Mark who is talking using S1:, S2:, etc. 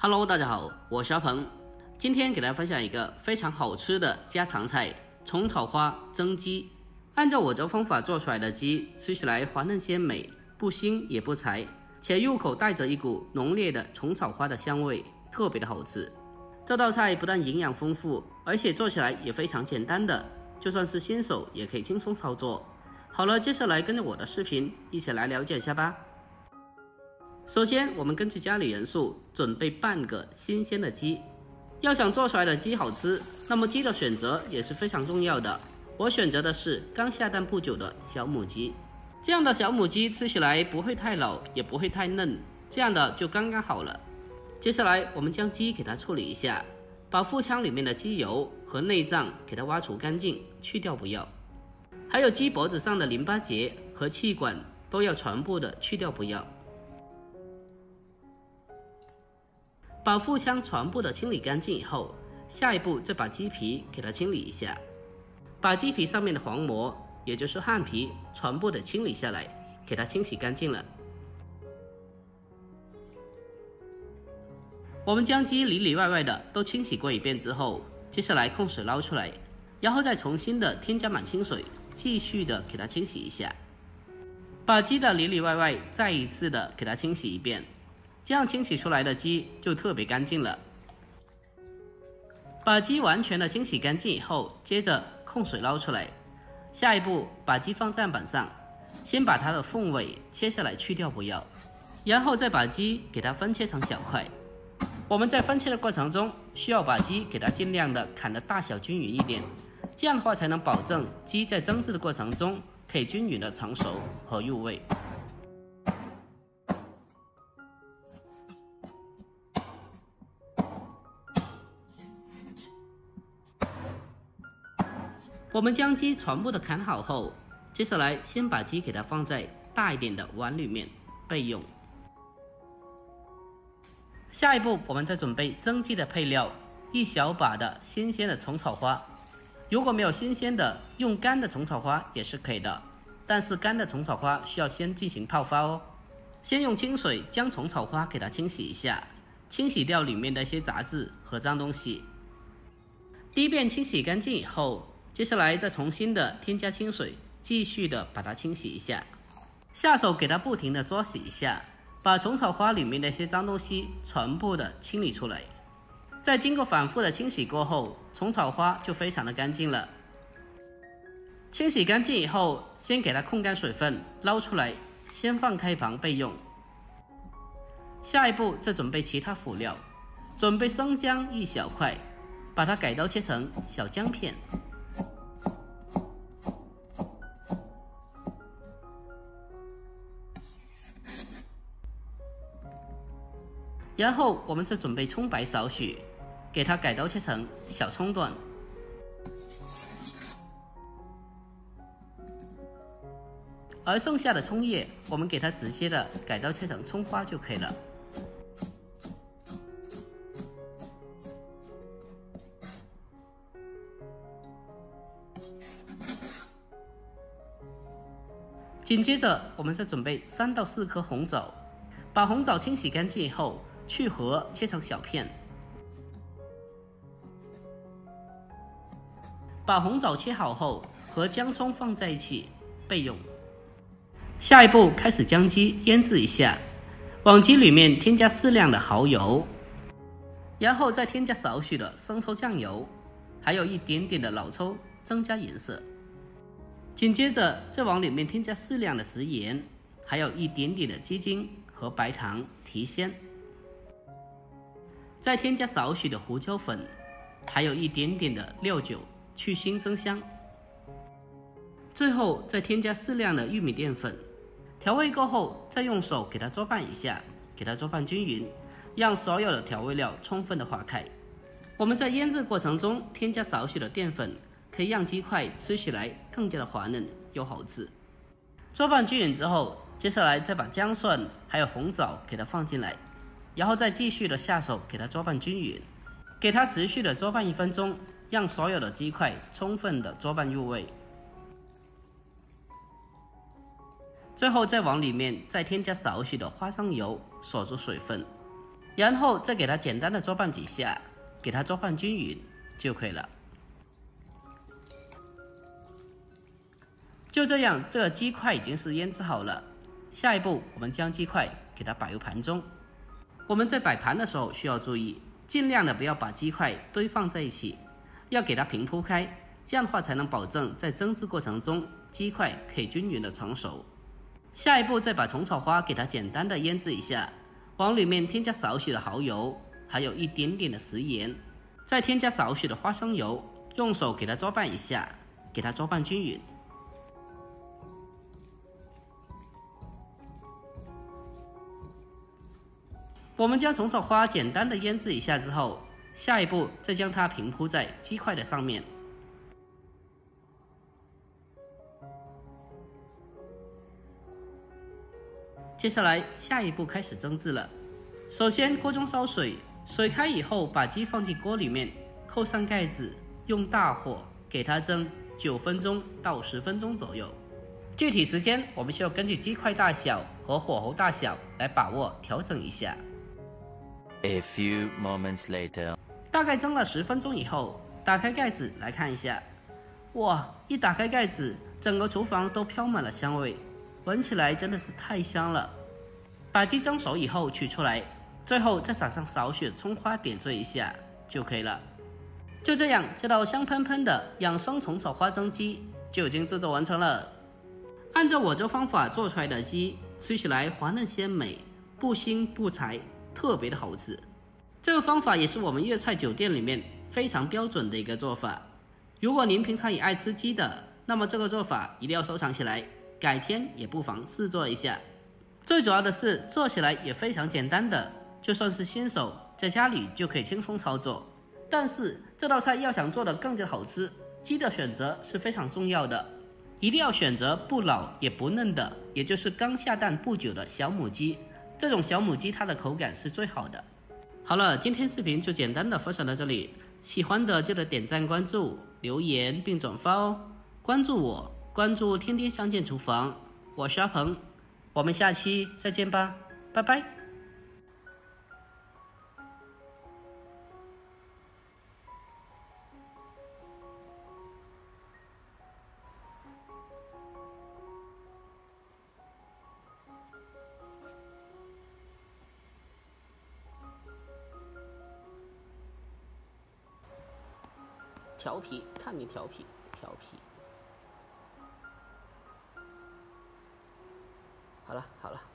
S1: Hello， 大家好，我是阿鹏，今天给大家分享一个非常好吃的家常菜——虫草花蒸鸡。按照我这方法做出来的鸡，吃起来滑嫩鲜美，不腥也不柴，且入口带着一股浓烈的虫草花的香味，特别的好吃。这道菜不但营养丰富，而且做起来也非常简单的，就算是新手也可以轻松操作。好了，接下来跟着我的视频一起来了解一下吧。首先，我们根据家里人数准备半个新鲜的鸡。要想做出来的鸡好吃，那么鸡的选择也是非常重要的。我选择的是刚下蛋不久的小母鸡，这样的小母鸡吃起来不会太老，也不会太嫩，这样的就刚刚好了。接下来，我们将鸡给它处理一下，把腹腔里面的鸡油和内脏给它挖除干净，去掉不要。还有鸡脖子上的淋巴结和气管都要全部的去掉不要。把腹腔全部的清理干净以后，下一步再把鸡皮给它清理一下，把鸡皮上面的黄膜，也就是汗皮，全部的清理下来，给它清洗干净了。我们将鸡里里外外的都清洗过一遍之后，接下来控水捞出来，然后再重新的添加满清水，继续的给它清洗一下，把鸡的里里外外再一次的给它清洗一遍。这样清洗出来的鸡就特别干净了。把鸡完全的清洗干净以后，接着控水捞出来。下一步把鸡放砧板上，先把它的凤尾切下来去掉不要，然后再把鸡给它分切成小块。我们在分切的过程中，需要把鸡给它尽量的砍的大小均匀一点，这样的话才能保证鸡在蒸制的过程中可以均匀的成熟和入味。我们将鸡全部的砍好后，接下来先把鸡给它放在大一点的碗里面备用。下一步，我们再准备蒸鸡的配料，一小把的新鲜的虫草花。如果没有新鲜的，用干的虫草花也是可以的，但是干的虫草花需要先进行泡发哦。先用清水将虫草花给它清洗一下，清洗掉里面的一些杂质和脏东西。第一遍清洗干净以后，接下来再重新的添加清水，继续的把它清洗一下，下手给它不停的搓洗一下，把虫草花里面的一些脏东西全部的清理出来。在经过反复的清洗过后，虫草花就非常的干净了。清洗干净以后，先给它控干水分，捞出来，先放开一旁备用。下一步再准备其他辅料，准备生姜一小块，把它改刀切成小姜片。然后我们再准备葱白少许，给它改刀切成小葱段。而剩下的葱叶，我们给它直接的改刀切成葱花就可以了。紧接着，我们再准备3到4颗红枣，把红枣清洗干净以后，去核切成小片。把红枣切好后，和姜葱放在一起备用。下一步开始将鸡腌制一下，往鸡里面添加适量的蚝油，然后再添加少许的生抽酱油，还有一点点的老抽，增加颜色。紧接着再往里面添加适量的食盐，还有一点点的鸡精和白糖提鲜，再添加少许的胡椒粉，还有一点点的料酒去腥增香。最后再添加适量的玉米淀粉，调味过后再用手给它搓拌一下，给它搓拌均匀，让所有的调味料充分的化开。我们在腌制过程中添加少许的淀粉，可以让鸡块吃起来更加的滑嫩又好吃。搓拌均匀之后，接下来再把姜蒜还有红枣给它放进来，然后再继续的下手给它搓拌均匀，给它持续的搓拌1分钟，让所有的鸡块充分的搓拌入味。最后再往里面再添加少许的花生油锁住水分。然后再给它简单的搅拌几下，给它搅拌均匀就可以了。就这样，这个鸡块已经是腌制好了。下一步，我们将鸡块给它摆入盘中。我们在摆盘的时候需要注意，尽量的不要把鸡块堆放在一起，要给它平铺开，这样的话才能保证在蒸制过程中鸡块可以均匀的成熟。下一步，再把虫草花给它简单的腌制一下，往里面添加少许的蚝油，还有一点点的食盐，再添加少许的花生油，用手给它搅拌一下，给它搅拌均匀。我们将虫草花简单的腌制一下之后，下一步再将它平铺在鸡块的上面。接下来，下一步开始蒸制了。首先，锅中烧水，水开以后，把鸡放进锅里面，扣上盖子，用大火给它蒸9分钟到10分钟左右。具体时间我们需要根据鸡块大小和火候大小来把握调整一下。
S2: A few moments later，
S1: 大概蒸了10分钟以后，打开盖子来看一下，哇！一打开盖子，整个厨房都飘满了香味，闻起来真的是太香了。把鸡蒸熟以后取出来，最后再撒上少许的葱花点缀一下就可以了。就这样，这道香喷喷的养生虫草花蒸鸡就已经制作完成了。按照我这方法做出来的鸡，吃起来滑嫩鲜美，不腥不柴，特别的好吃。这个方法也是我们粤菜酒店里面非常标准的一个做法。如果您平常也爱吃鸡的，那么这个做法一定要收藏起来，改天也不妨试做一下。最主要的是做起来也非常简单的，就算是新手在家里就可以轻松操作。但是这道菜要想做得更加好吃，鸡的选择是非常重要的，一定要选择不老也不嫩的，也就是刚下蛋不久的小母鸡。这种小母鸡它的口感是最好的。好了，今天视频就简单的分享到这里，喜欢的记得点赞、关注、留言并转发哦。关注我，关注天天相见厨房，我是阿鹏，我们下期再见吧，拜拜。调皮，看你调皮，调皮。好了。